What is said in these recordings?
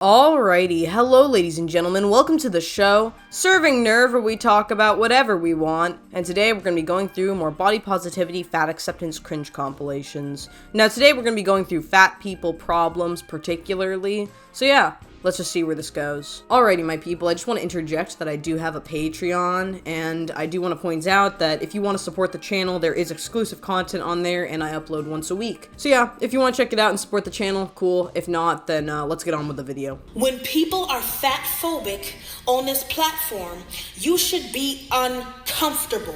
Alrighty, hello ladies and gentlemen, welcome to the show, Serving Nerve, where we talk about whatever we want, and today we're going to be going through more body positivity, fat acceptance, cringe compilations. Now today we're going to be going through fat people problems particularly, so yeah, let's just see where this goes. Alrighty my people, I just want to interject that I do have a Patreon, and I do want to point out that if you want to support the channel, there is exclusive content on there, and I upload once a week. So yeah, if you want to check it out and support the channel, cool. If not, then let's get on with the video. When people are fat phobic on this platform, you should be uncomfortable.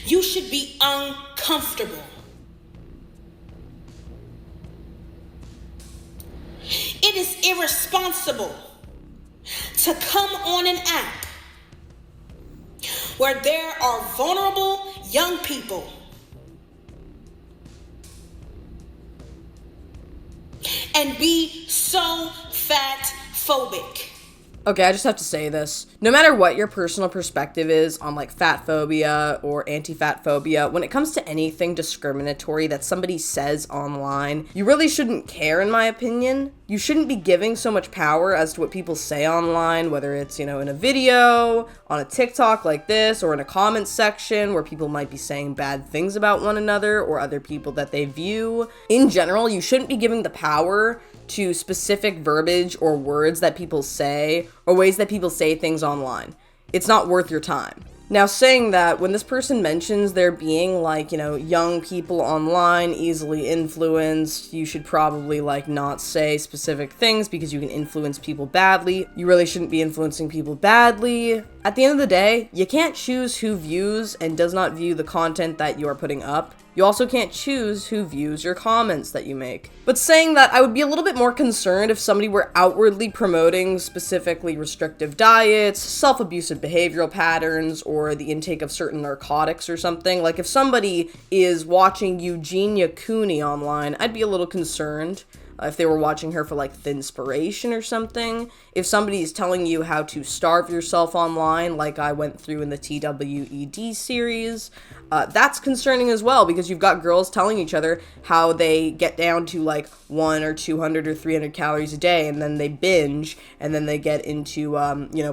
You should be uncomfortable. It is irresponsible to come on an app where there are vulnerable young people and be so fat phobic. Okay, I just have to say this. No matter what your personal perspective is on like fat phobia or anti-fat phobia, when it comes to anything discriminatory that somebody says online, you really shouldn't care, in my opinion. You shouldn't be giving so much power as to what people say online, whether it's, in a video, on a TikTok like this, or in a comment section where people might be saying bad things about one another or other people that they view. In general, you shouldn't be giving the power to specific verbiage or words that people say or ways that people say things online. It's not worth your time. Now, saying that, when this person mentions there being young people online easily influenced, you should probably not say specific things because you can influence people badly. You really shouldn't be influencing people badly. At the end of the day, you can't choose who views and does not view the content that you are putting up. You also can't choose who views your comments that you make. But saying that, I would be a little bit more concerned if somebody were outwardly promoting specifically restrictive diets, self-abusive behavioral patterns, or the intake of certain narcotics or something. Like if somebody is watching Eugenia Cooney online, I'd be a little concerned. If they were watching her for Thinspiration or something. If somebody is telling you how to starve yourself online, like I went through in the TWED series, that's concerning as well, because you've got girls telling each other how they get down to 1 or 200 or 300 calories a day, and then they binge, and then they get into,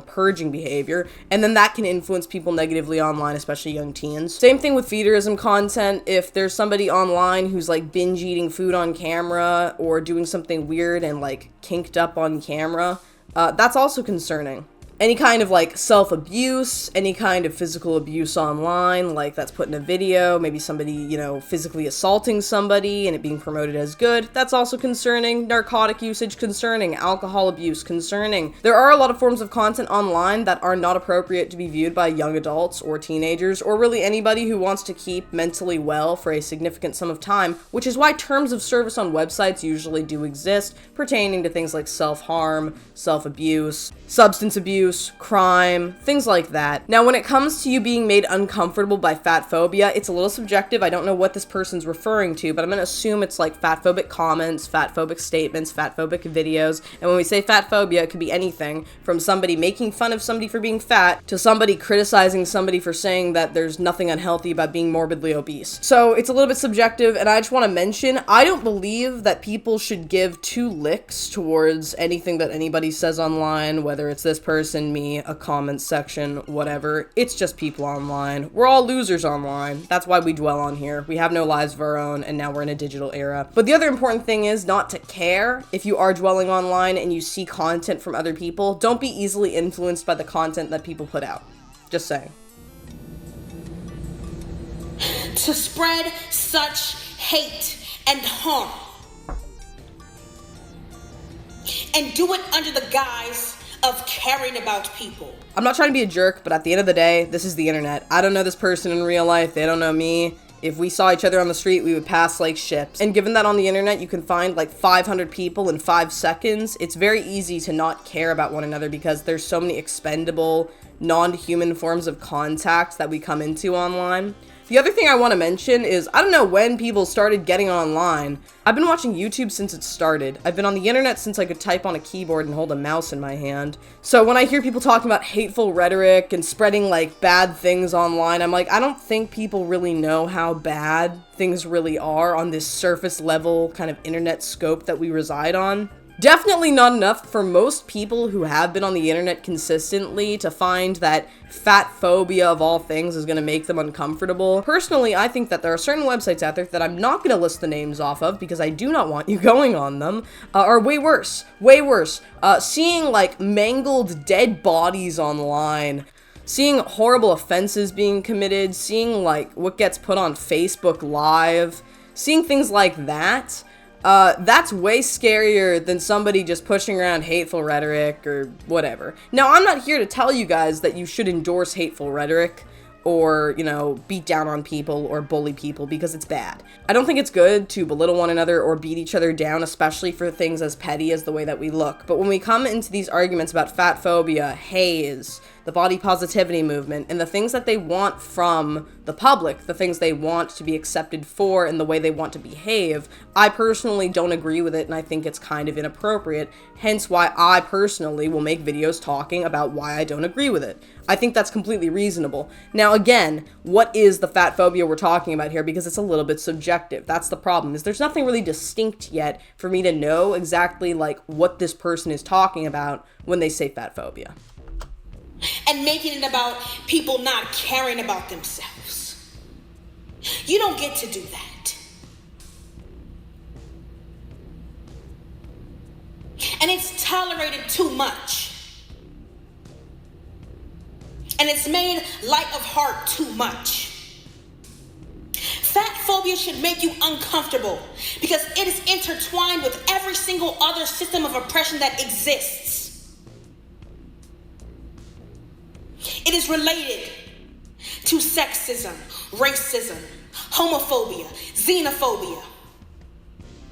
purging behavior, and then that can influence people negatively online, especially young teens. Same thing with feederism content. If there's somebody online who's binge eating food on camera, or doing something weird and kinked up on camera, that's also concerning. Any kind of self-abuse, any kind of physical abuse online, that's put in a video, maybe somebody, physically assaulting somebody and it being promoted as good, that's also concerning. Narcotic usage, concerning. Alcohol abuse, concerning. There are a lot of forms of content online that are not appropriate to be viewed by young adults or teenagers, or really anybody who wants to keep mentally well for a significant sum of time, which is why terms of service on websites usually do exist, pertaining to things like self-harm, self-abuse, substance abuse, crime, things like that. Now, when it comes to you being made uncomfortable by fat phobia, it's a little subjective. I don't know what this person's referring to, but I'm gonna assume it's fat phobic comments, fat phobic statements, fat phobic videos. And when we say fat phobia, it could be anything from somebody making fun of somebody for being fat to somebody criticizing somebody for saying that there's nothing unhealthy about being morbidly obese. So it's a little bit subjective, and I just want to mention, I don't believe that people should give two licks towards anything that anybody says online, whether it's this person, me, a comment section, whatever. It's just people online. We're all losers online. That's why we dwell on here. We have no lives of our own, and now we're in a digital era. But the other important thing is not to care. If you are dwelling online and you see content from other people, don't be easily influenced by the content that people put out. Just saying. To spread such hate and harm, and do it under the guise of caring about people. I'm not trying to be a jerk, but at the end of the day, this is the internet. I don't know this person in real life. They don't know me. If we saw each other on the street, we would pass like ships. And given that on the internet, you can find 500 people in 5 seconds, it's very easy to not care about one another because there's so many expendable, non-human forms of contact that we come into online. The other thing I want to mention is, I don't know when people started getting online. I've been watching YouTube since it started. I've been on the internet since I could type on a keyboard and hold a mouse in my hand. So when I hear people talking about hateful rhetoric and spreading like bad things online, I'm like, I don't think people really know how bad things really are on this surface level kind of internet scope that we reside on. Definitely not enough for most people who have been on the internet consistently to find that fat phobia of all things is going to make them uncomfortable. Personally, I think that there are certain websites out there that I'm not going to list the names off of because I do not want you going on them, are way worse. Seeing like mangled dead bodies online, seeing horrible offenses being committed, seeing like what gets put on Facebook Live, seeing things like that. That's way scarier than somebody just pushing around hateful rhetoric or whatever. Now, I'm not here to tell you guys that you should endorse hateful rhetoric or, you know, beat down on people or bully people because it's bad. I don't think it's good to belittle one another or beat each other down, especially for things as petty as the way that we look. But when we come into these arguments about fat phobia, haze, the body positivity movement, and the things that they want from the public, the things they want to be accepted for and the way they want to behave, I personally don't agree with it, and I think it's kind of inappropriate, hence why I personally will make videos talking about why I don't agree with it. I think that's completely reasonable. Now again, what is the fat phobia we're talking about here? Because it's a little bit subjective. That's the problem, is there's nothing really distinct yet for me to know exactly like what this person is talking about when they say fat phobia. And making it about people not caring about themselves. You don't get to do that. And it's tolerated too much. And it's made light of heart too much. Fat phobia should make you uncomfortable because it is intertwined with every single other system of oppression that exists. It is related to sexism, racism, homophobia, xenophobia,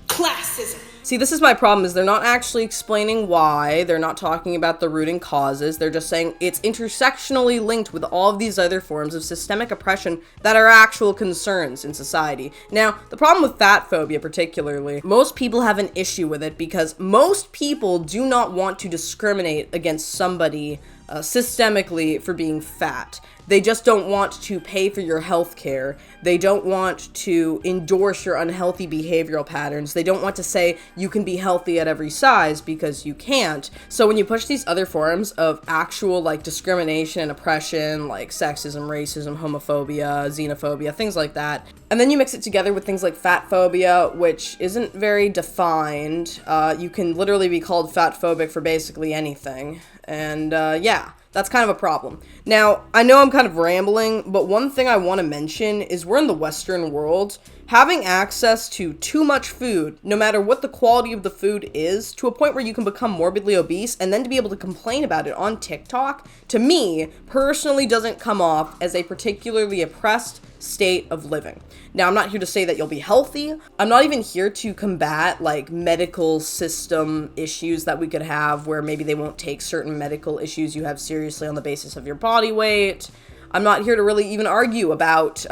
classism. See, this is my problem, is they're not actually explaining why, they're not talking about the rooting causes, they're just saying it's intersectionally linked with all of these other forms of systemic oppression that are actual concerns in society. Now, the problem with fat phobia particularly, most people have an issue with it because most people do not want to discriminate against somebody systemically for being fat. They just don't want to pay for your health care. They don't want to endorse your unhealthy behavioral patterns. They don't want to say you can be healthy at every size because you can't. So when you push these other forms of actual like discrimination and oppression, like sexism, racism, homophobia, xenophobia, things like that, and then you mix it together with things like fat phobia, which isn't very defined. You can literally be called fat phobic for basically anything. And yeah, that's kind of a problem. Now, I know I'm kind of rambling, but one thing I want to mention is we're in the Western world. Having access to too much food, no matter what the quality of the food is, to a point where you can become morbidly obese, and then to be able to complain about it on TikTok, to me, personally doesn't come off as a particularly oppressed state of living. Now, I'm not here to say that you'll be healthy. I'm not even here to combat like medical system issues that we could have where maybe they won't take certain medical issues you have seriously on the basis of your body weight. I'm not here to really even argue about,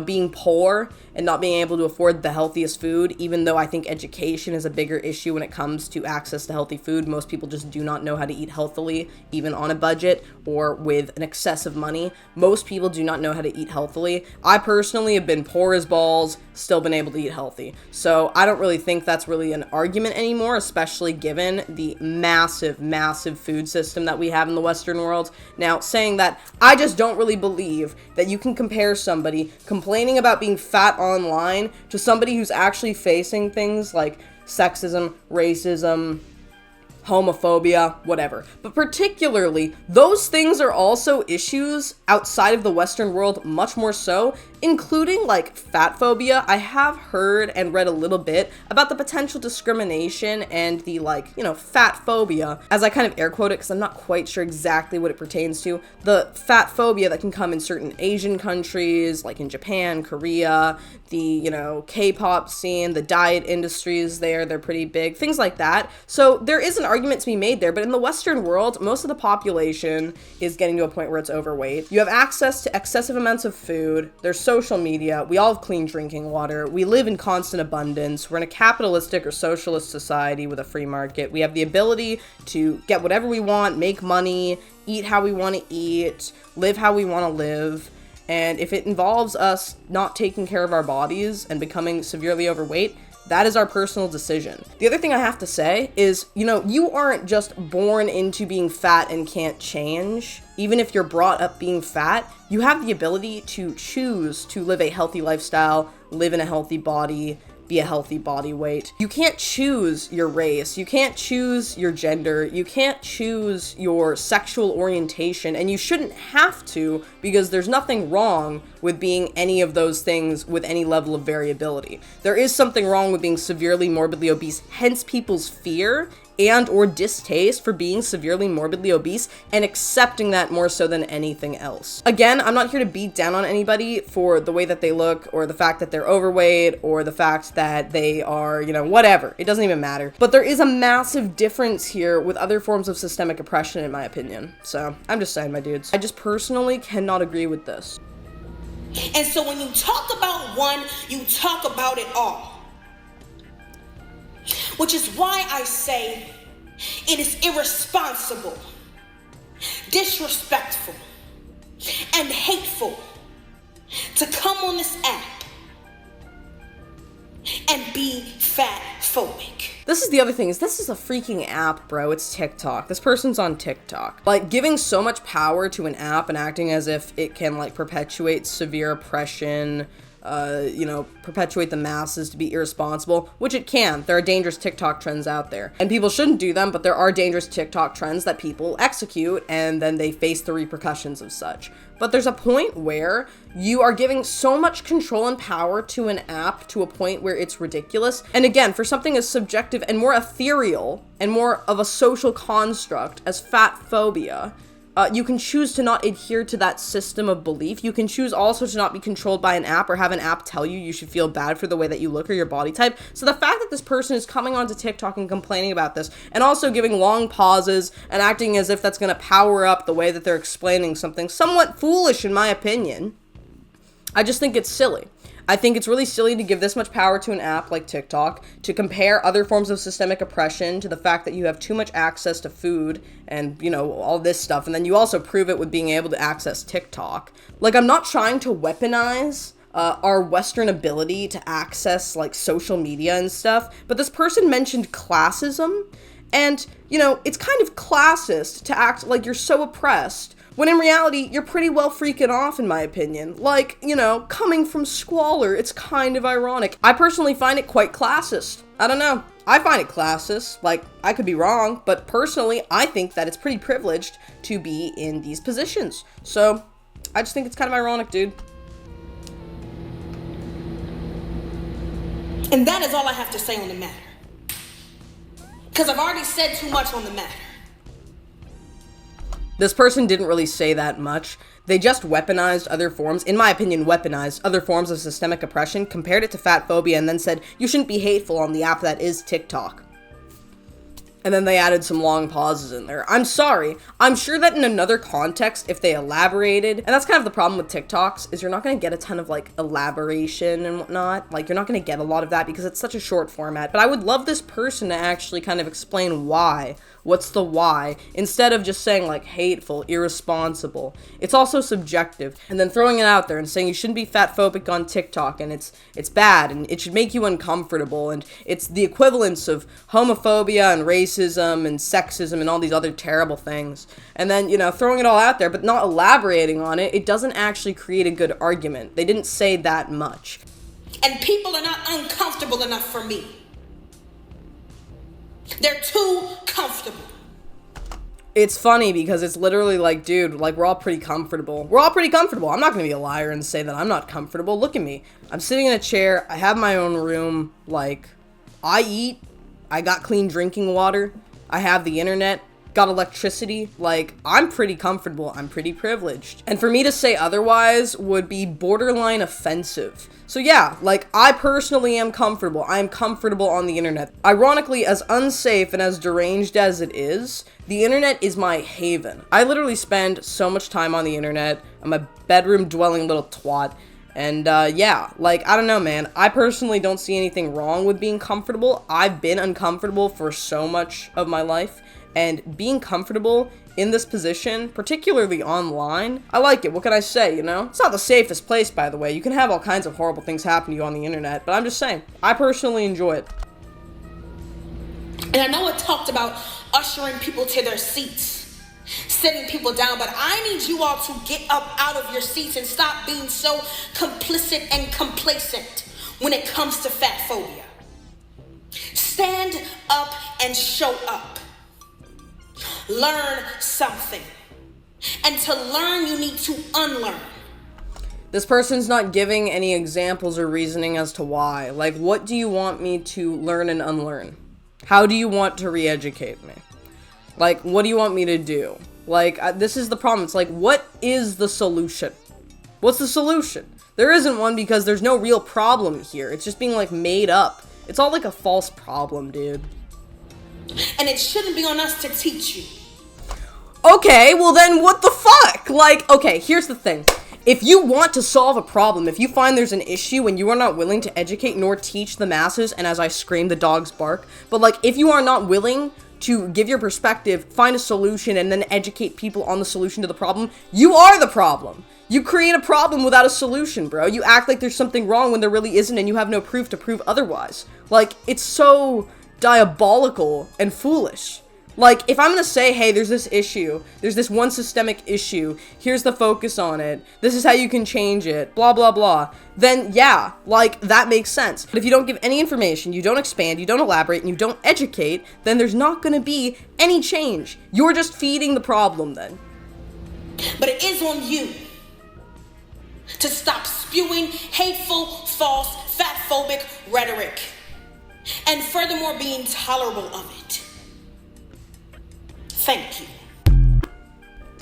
being poor and not being able to afford the healthiest food, even though I think education is a bigger issue when it comes to access to healthy food. Most people just do not know how to eat healthily, even on a budget or with an excess of money. Most people do not know how to eat healthily. I personally have been poor as balls, still been able to eat healthy. So I don't really think that's really an argument anymore, especially given the massive, massive food system that we have in the Western world. Now, saying that, I just don't really believe that you can compare somebody complaining about being fat online to somebody who's actually facing things like sexism, racism, homophobia, whatever. But particularly, those things are also issues outside of the Western world, much more so, including like fat phobia. I have heard and read a little bit about the potential discrimination and the fat phobia, as I kind of air quote it because I'm not quite sure exactly what it pertains to. The fat phobia that can come in certain Asian countries, like in Japan, Korea, the, K-pop scene, the diet industries there, they're pretty big, things like that. So there is an argument to be made there, but in the Western world, most of the population is getting to a point where it's overweight. You have access to excessive amounts of food. There's so social media, we all have clean drinking water, we live in constant abundance, we're in a capitalistic or socialist society with a free market, we have the ability to get whatever we want, make money, eat how we want to eat, live how we want to live, and if it involves us not taking care of our bodies and becoming severely overweight, that is our personal decision. The other thing I have to say is, you aren't just born into being fat and can't change. Even if you're brought up being fat, you have the ability to choose to live a healthy lifestyle, live in a healthy body, be a healthy body weight. You can't choose your race, you can't choose your gender, you can't choose your sexual orientation, and you shouldn't have to, because there's nothing wrong with being any of those things with any level of variability. There is something wrong with being severely morbidly obese, hence people's fear and or distaste for being severely morbidly obese and accepting that more so than anything else. Again, I'm not here to beat down on anybody for the way that they look or the fact that they're overweight or the fact that they are, whatever. It doesn't even matter. But there is a massive difference here with other forms of systemic oppression, in my opinion. So I'm just saying, my dudes. I just personally cannot agree with this. And so when you talk about one, you talk about it all. Which is why I say it is irresponsible, disrespectful, and hateful to come on this app and be fatphobic. This is the other thing, is this is a freaking app, bro. It's TikTok. This person's on TikTok. Like, giving so much power to an app and acting as if it can, perpetuate severe oppression, perpetuate the masses to be irresponsible, which it can. There are dangerous TikTok trends out there. And people shouldn't do them, but there are dangerous TikTok trends that people execute, and then they face the repercussions of such. But there's a point where you are giving so much control and power to an app to a point where it's ridiculous. And again, for something as subjective and more ethereal and more of a social construct as fatphobia, you can choose to not adhere to that system of belief. You can choose also to not be controlled by an app or have an app tell you should feel bad for the way that you look or your body type. So the fact that this person is coming onto TikTok and complaining about this and also giving long pauses and acting as if that's going to power up the way that they're explaining something somewhat foolish, in my opinion, I just think it's silly. I think it's really silly to give this much power to an app like TikTok, to compare other forms of systemic oppression to the fact that you have too much access to food and, all this stuff, and then you also prove it with being able to access TikTok. I'm not trying to weaponize our Western ability to access, social media and stuff, but this person mentioned classism, and, it's kind of classist to act like you're so oppressed, when in reality, you're pretty well freaking off, in my opinion. Coming from squalor, it's kind of ironic. I personally find it quite classist. I don't know. I find it classist. I could be wrong, but personally, I think that it's pretty privileged to be in these positions. So, I just think it's kind of ironic, dude. And that is all I have to say on the matter. Because I've already said too much on the matter. This person didn't really say that much. They just weaponized other forms, in my opinion, weaponized other forms of systemic oppression, compared it to fatphobia, and then said, you shouldn't be hateful on the app that is TikTok. And then they added some long pauses in there. I'm sorry. I'm sure that in another context, if they elaborated, and that's kind of the problem with TikToks, is you're not going to get a ton of, elaboration and whatnot. You're not going to get a lot of that because it's such a short format. But I would love this person to actually kind of explain why. What's the why? Instead of just saying, hateful, irresponsible. It's also subjective. And then throwing it out there and saying you shouldn't be fatphobic on TikTok, and it's bad, and it should make you uncomfortable, and it's the equivalence of homophobia and racism and sexism and all these other terrible things. And then, throwing it all out there, but not elaborating on it, it doesn't actually create a good argument. They didn't say that much. And people are not uncomfortable enough for me. They're too comfortable. It's funny because it's literally dude, we're all pretty comfortable. We're all pretty comfortable. I'm not going to be a liar and say that I'm not comfortable. Look at me. I'm sitting in a chair. I have my own room. I eat. I got clean drinking water. I have the internet. Got electricity. I'm pretty comfortable. I'm pretty privileged. And for me to say otherwise would be borderline offensive. So yeah, I personally am comfortable. I am comfortable on the internet. Ironically, as unsafe and as deranged as it is, the internet is my haven. I literally spend so much time on the internet. I'm a bedroom dwelling little twat. And, yeah, like, I don't know, man. I personally don't see anything wrong with being comfortable. I've been uncomfortable for so much of my life, and being comfortable in this position, particularly online, I like it. What can I say, you know? It's not the safest place, by the way. You can have all kinds of horrible things happen to you on the internet, but I'm just saying, I personally enjoy it. And I know it talked about ushering people to their seats, sitting people down, but I need you all to get up out of your seats and stop being so complicit and complacent when it comes to fat phobia. Stand up and show up. Learn something. And to learn, you need to unlearn. This person's not giving any examples or reasoning as to why. Like, what do you want me to learn and unlearn? How do you want to re-educate me? Like, what do you want me to do? Like, this is the problem. It's like, what is the solution? What's the solution? There isn't one because there's no real problem here. It's just being, like, made up. It's all like a false problem, dude. And it shouldn't be on us to teach you. Okay, well then what the fuck? Like, okay, here's the thing. If you want to solve a problem, if you find there's an issue and you are not willing to educate nor teach the masses, and as I scream, the dogs bark, but like, if you are not willing to give your perspective, find a solution, and then educate people on the solution to the problem, you are the problem. You create a problem without a solution, bro. You act like there's something wrong when there really isn't, and you have no proof to prove otherwise. Like, it's so diabolical and foolish. Like, if I'm gonna say, hey, there's this issue, there's this one systemic issue, here's the focus on it, this is how you can change it, blah, blah, blah, then yeah, like, that makes sense. But if you don't give any information, you don't expand, you don't elaborate, and you don't educate, then there's not gonna be any change. You're just feeding the problem then. But it is on you to stop spewing hateful, false, fatphobic rhetoric, and furthermore, being tolerable of it. Thank you.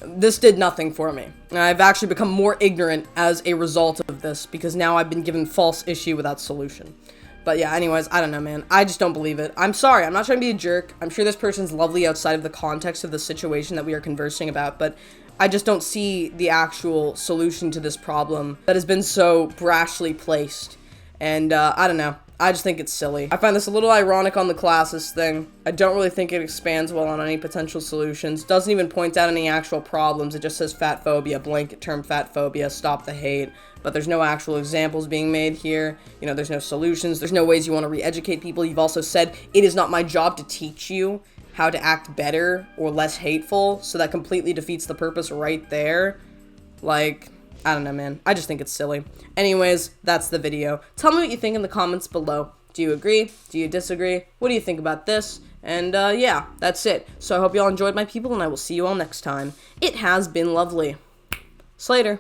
This did nothing for me. I've actually become more ignorant as a result of this, because now I've been given false issue without solution. But yeah, anyways, I don't know, man. I just don't believe it. I'm sorry, I'm not trying to be a jerk. I'm sure this person's lovely outside of the context of the situation that we are conversing about, but I just don't see the actual solution to this problem that has been so brashly placed. And, I don't know. I just think it's silly. I find this a little ironic on the classes thing. I don't really think it expands well on any potential solutions. Doesn't even point out any actual problems. It just says fat phobia, blanket term fat phobia, stop the hate. But there's no actual examples being made here. You know, there's no solutions. There's no ways you want to re-educate people. You've also said, it is not my job to teach you how to act better or less hateful. So that completely defeats the purpose right there. Like, I don't know, man. I just think it's silly. Anyways, that's the video. Tell me what you think in the comments below. Do you agree? Do you disagree? What do you think about this? And, yeah, that's it. So I hope you all enjoyed, my people, and I will see you all next time. It has been lovely. Slater.